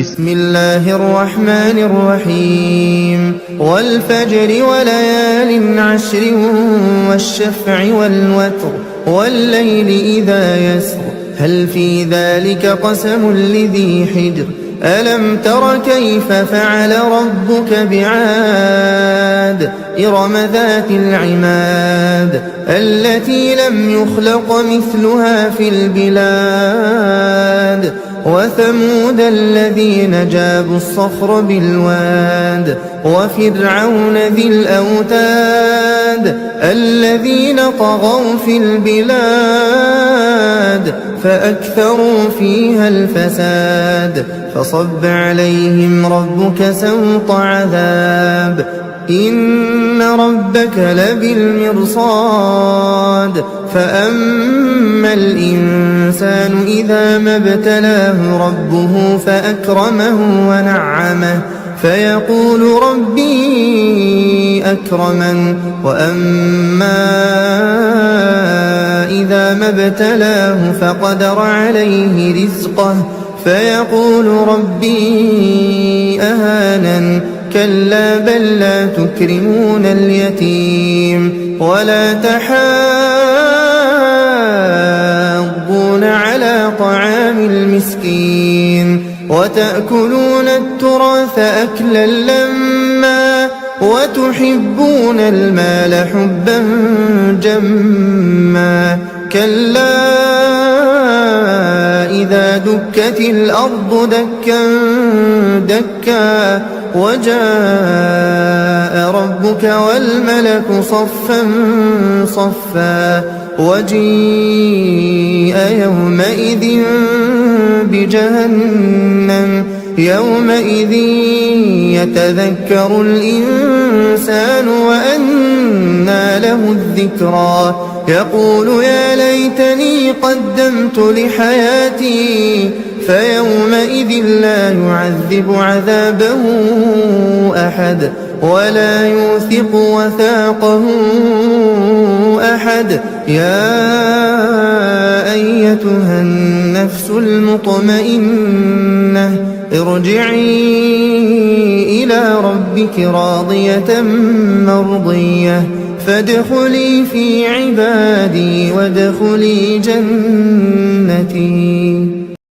بسم الله الرحمن الرحيم والفجر وليال عشر والشفع والوتر والليل إذا يسر هل في ذلك قسم لذي حجر ألم تر كيف فعل ربك بعاد إرم ذات العماد التي لم يخلق مثلها في البلاد وثمود الذين جابوا الصخر بالواد وفرعون ذي الأوتاد الذين طغوا في البلاد فأكثروا فيها الفساد فصب عليهم ربك سوط عذاب إن ربك لبالمرصاد فأما الإنسان إذا ما ابتلاه ربه فأكرمه ونعمه فيقول ربي أكرمن وأما إذا ما ابتلاه فقدر عليه رزقه فيقول ربي أهانن كلا بل لا تكرمون اليتيم ولا تحاضون على طعام المسكين وتأكلون التراث أكلا لما وتحبون المال حبا جما كلا إذا دكت الأرض دكا دكا وجاء ربك والملك صفا صفا وجيء يومئذ بجهنم يومئذ يتذكر الإنسان وأنى له الذكرى يقول يا ليتني قدمت لحياتي فيومئذ لا يعذب عذابه أحد ولا يوثق وثاقه أحد يا أيتها النفس المطمئنة ارجعي إلى ربك راضية مرضية فادخلي في عبادي وادخلي جنتي.